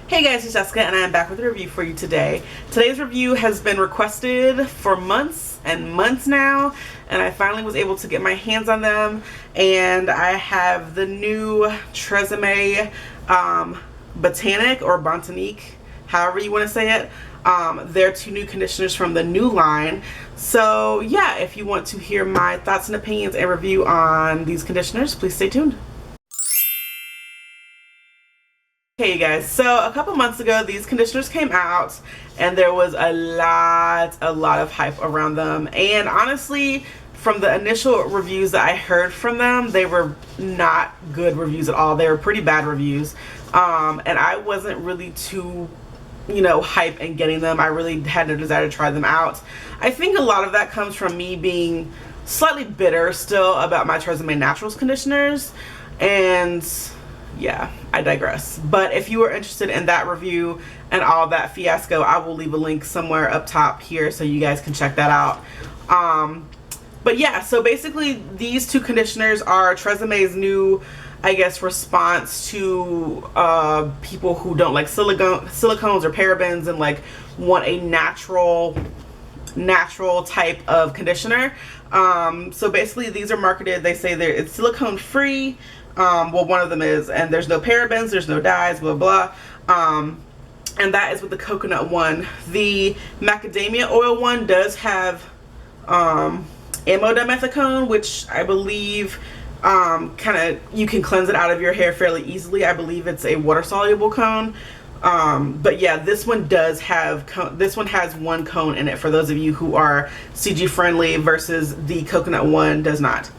Hey guys, it's Jessica and I am back with a review for you today. Today's review has been requested for months and months now, and I finally was able to get my hands on them, and I have the new TRESemmé Botanique or Botanique, however you want to say it. They're two new conditioners from the new line. So yeah, if you want to hear my thoughts and opinions and review on these conditioners, please stay tuned. Okay you guys, so a couple months ago these conditioners came out and there was a lot of hype around them, and honestly from the initial reviews that I heard from them, they were not good reviews at all. They were pretty bad reviews, and I wasn't really too hype in getting them. I really had no desire to try them out. I think a lot of that comes from me being slightly bitter still about my TRESemmé Naturals conditioners, and yeah, I digress. But if you are interested in that review and all that fiasco, I will leave a link somewhere up top here so you guys can check that out. But yeah, so basically these two conditioners are TRESemmé's new, I guess, response to people who don't like silicones or parabens and like want a natural type of conditioner. So basically these are marketed, they say it's silicone free. Well, one of them is, and there's no parabens, there's no dyes, blah blah. And that is with the coconut one. The macadamia oil one does have Amodimethicone, which I believe you can cleanse it out of your hair fairly easily. I believe it's a water soluble cone. But yeah, this one does have this one has one cone in it for those of you who are CG friendly, versus the coconut one does not.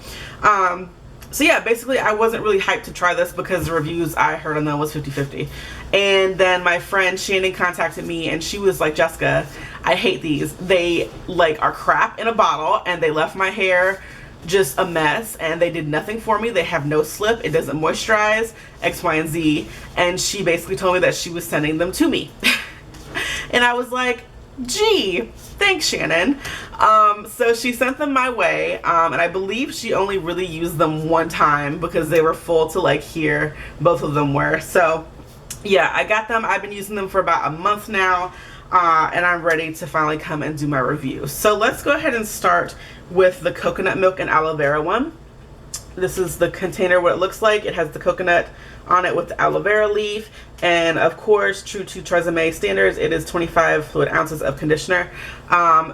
So yeah, basically I wasn't really hyped to try this because the reviews I heard on them was 50-50. And then my friend Shannon contacted me and she was like, Jessica, I hate these. They like are crap in a bottle and they left my hair just a mess and they did nothing for me. They have no slip, it doesn't moisturize, X, Y, and Z. And she basically told me that she was sending them to me. And I was like, gee, thanks Shannon. So she sent them my way, and I believe she only really used them one time because they were full to like here, both of them were. So yeah, I got them. I've been using them for about a month now, and I'm ready to finally come and do my review. So let's go ahead and start with the coconut milk and aloe vera one. This is the container, what it looks like. It has the coconut on it with the aloe vera leaf, and of course, true to TRESemmé standards, it is 25 fluid ounces of conditioner.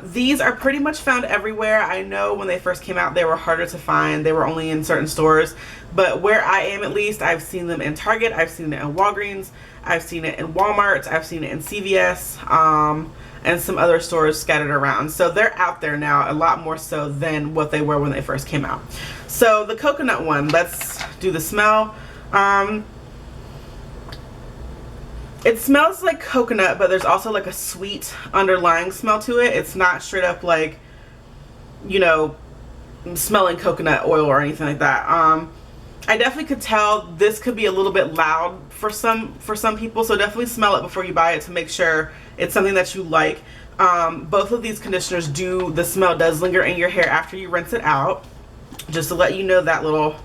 These are pretty much found everywhere. I know when they first came out they were harder to find. They were only in certain stores, but where I am at least, I've seen them in Target, I've seen it in Walgreens, I've seen it in Walmart, I've seen it in CVS, and some other stores scattered around. So they're out there now, a lot more so than what they were when they first came out. So the coconut one, let's do the smell. It smells like coconut, but there's also like a sweet underlying smell to it. It's not straight up like, smelling coconut oil or anything like that. I definitely could tell this could be a little bit loud for some people, so definitely smell it before you buy it to make sure it's something that you like. Both of these conditioners the smell does linger in your hair after you rinse it out. Just to let you know that little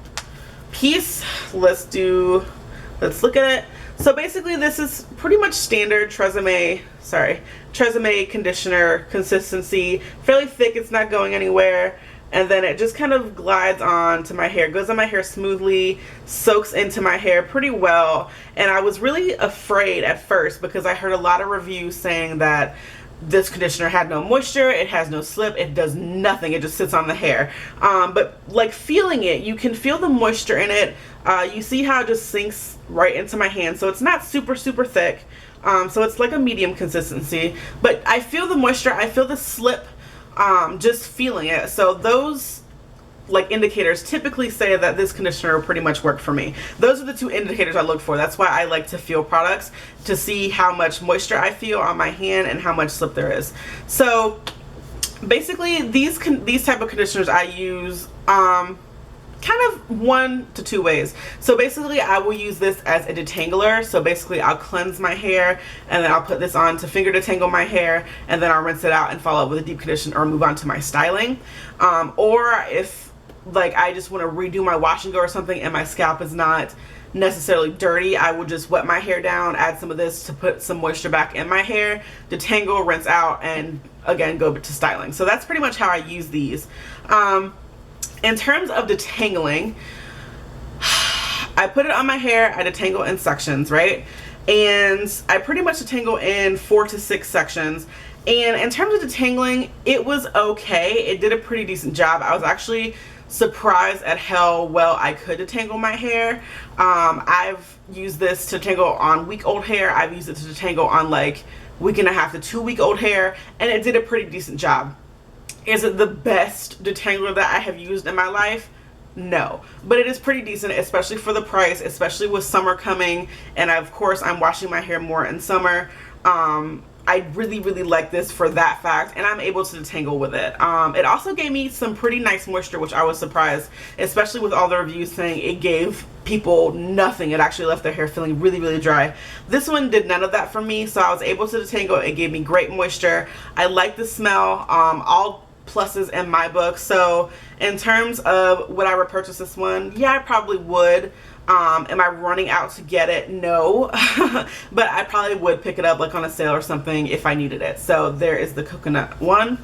piece. Let's look at it. So basically this is pretty much standard TRESemmé conditioner consistency, fairly thick, it's not going anywhere, and then it just kind of glides on to my hair, goes on my hair smoothly, soaks into my hair pretty well. And I was really afraid at first because I heard a lot of reviews saying that this conditioner had no moisture, it has no slip, it does nothing, it just sits on the hair. But like feeling it, you can feel the moisture in it. You see how it just sinks right into my hand, so it's not super thick. So it's like a medium consistency, but I feel the moisture, I feel the slip, just feeling it. So those like indicators typically say that this conditioner will pretty much work for me. Those are the two indicators I look for. That's why I like to feel products, to see how much moisture I feel on my hand and how much slip there is. So basically these type of conditioners I use kind of 1 to 2 ways. So basically I will use this as a detangler. So basically I'll cleanse my hair and then I'll put this on to finger detangle my hair, and then I'll rinse it out and follow up with a deep condition or move on to my styling. Or if like I just want to redo my wash and go or something and my scalp is not necessarily dirty. I would just wet my hair down, add some of this to put some moisture back in my hair, detangle, rinse out, and again go to styling. So that's pretty much how I use these. In terms of detangling, I put it on my hair, I detangle in sections, right? And I pretty much detangle in 4 to 6 sections. And in terms of detangling, it was okay. It did a pretty decent job. I was actually surprised at how well I could detangle my hair. I've used this to detangle on week-old hair. I've used it to detangle on like week and a half to 2-week-old hair, and it did a pretty decent job. Is it the best detangler that I have used in my life? No, but it is pretty decent, especially for the price, especially with summer coming, and of course I'm washing my hair more in summer. I really like this for that fact, and I'm able to detangle with it. It also gave me some pretty nice moisture, which I was surprised, especially with all the reviews saying it gave people nothing. It actually left their hair feeling really dry. This one did none of that for me, so I was able to detangle. It gave me great moisture. I like the smell. All pluses in my book. So in terms of would I repurchase this one? Yeah, I probably would. Am I running out to get it? No. But I probably would pick it up like on a sale or something if I needed it. So there is the coconut one.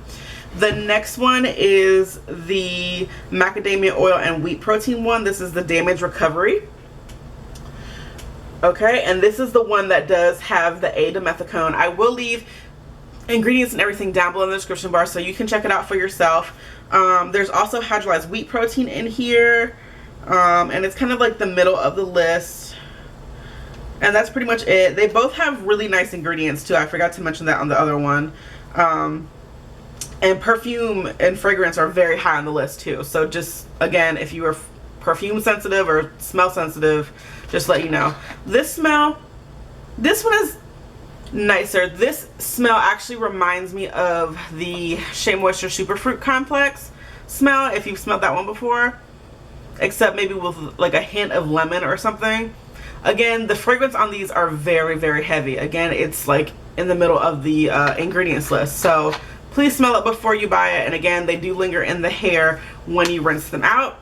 The next one is the macadamia oil and wheat protein one. This is the damage recovery. Okay, and this is the one that does have the Dimethicone. I will leave ingredients and everything down below in the description bar so you can check it out for yourself. There's also hydrolyzed wheat protein in here. And it's kind of like the middle of the list, and that's pretty much it. They both have really nice ingredients too. I forgot to mention that on the other one. And perfume and fragrance are very high on the list too. So just again, if you are perfume sensitive or smell sensitive, just let you know. This one is nicer. This smell actually reminds me of the Shea Moisture Superfruit Complex smell, if you've smelled that one before, except maybe with like a hint of lemon or something. Again, the fragrance on these are very heavy. Again, it's like in the middle of the ingredients list, so please smell it before you buy it. And again, they do linger in the hair when you rinse them out.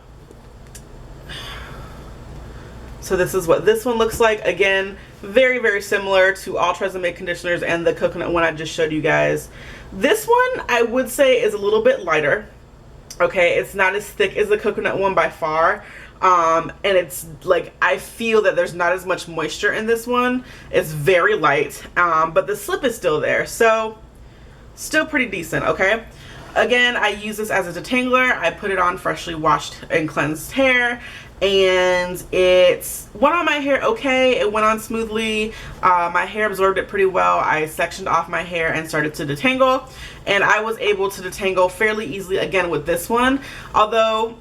So this is what this one looks like. Again, very similar to all TRESemmé conditioners and the coconut one I just showed you guys. This one I would say is a little bit lighter. Okay, it's not as thick as the coconut one by far, and it's like I feel that there's not as much moisture in this one. It's very light, but the slip is still there, so still pretty decent. Okay, again, I use this as a detangler. I put it on freshly washed and cleansed hair, and it went on my hair okay. It went on smoothly. My hair absorbed it pretty well. I sectioned off my hair and started to detangle, and I was able to detangle fairly easily again with this one, although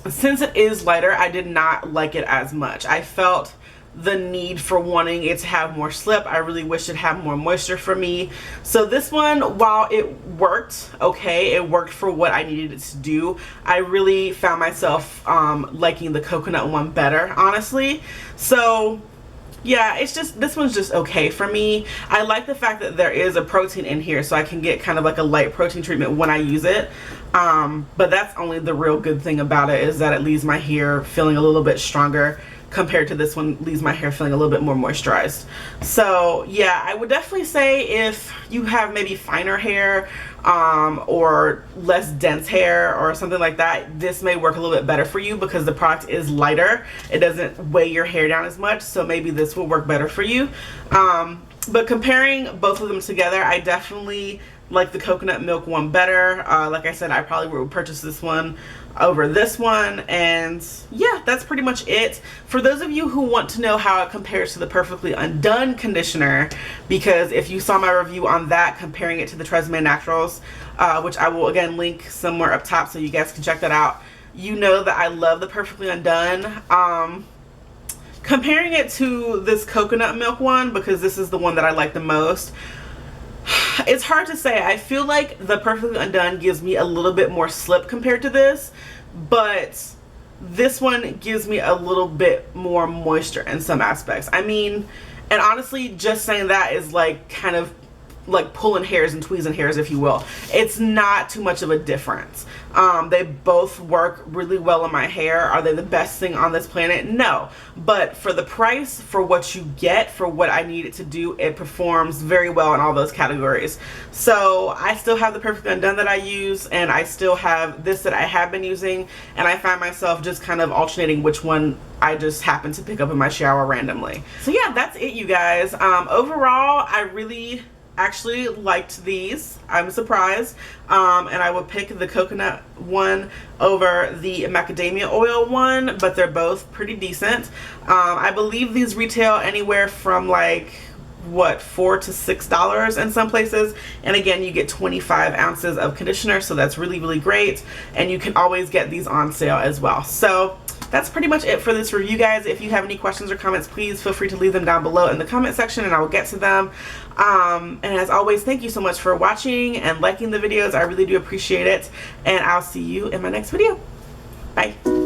since it is lighter, I did not like it as much. I felt the need for wanting it to have more slip. I really wish it had more moisture for me. So this one, while it worked okay, it worked for what I needed it to do, I really found myself liking the coconut one better, honestly. So yeah, it's just, this one's just okay for me. I like the fact that there is a protein in here, so I can get kind of like a light protein treatment when I use it. But that's only the real good thing about it, is that it leaves my hair feeling a little bit stronger compared to this one, leaves my hair feeling a little bit more moisturized. So yeah, I would definitely say if you have maybe finer hair or less dense hair or something like that, this may work a little bit better for you because the product is lighter. It doesn't weigh your hair down as much, so maybe this will work better for you. But comparing both of them together, I definitely like the coconut milk one better. Like I said, I probably would purchase this one over this one. And yeah, that's pretty much it. For those of you who want to know how it compares to the Perfectly Undone conditioner, because if you saw my review on that, comparing it to the TRESemmé Naturals, which I will again link somewhere up top so you guys can check that out, you know that I love the Perfectly Undone. Comparing it to this coconut milk one, because this is the one that I like the most, it's hard to say. I feel like the Perfectly Undone gives me a little bit more slip compared to this, but this one gives me a little bit more moisture in some aspects. I mean, and honestly, just saying that is like kind of like pulling hairs and tweezing hairs, if you will. It's not too much of a difference. They both work really well in my hair. Are they the best thing on this planet? No. But for the price, for what you get, for what I need it to do, it performs very well in all those categories. So I still have the Perfect Undone that I use, and I still have this that I have been using, and I find myself just kind of alternating which one I just happen to pick up in my shower randomly. So yeah, that's it, you guys. Overall, I really actually liked these. I'm surprised. And I would pick the coconut one over the macadamia oil one, but they're both pretty decent. I believe these retail anywhere from like, what, $4 to $6 in some places, and again, you get 25 ounces of conditioner, so that's really, really great, and you can always get these on sale as well. So that's pretty much it for this review, guys. If you have any questions or comments, please feel free to leave them down below in the comment section, and I will get to them. And as always, thank you so much for watching and liking the videos. I really do appreciate it, and I'll see you in my next video. Bye.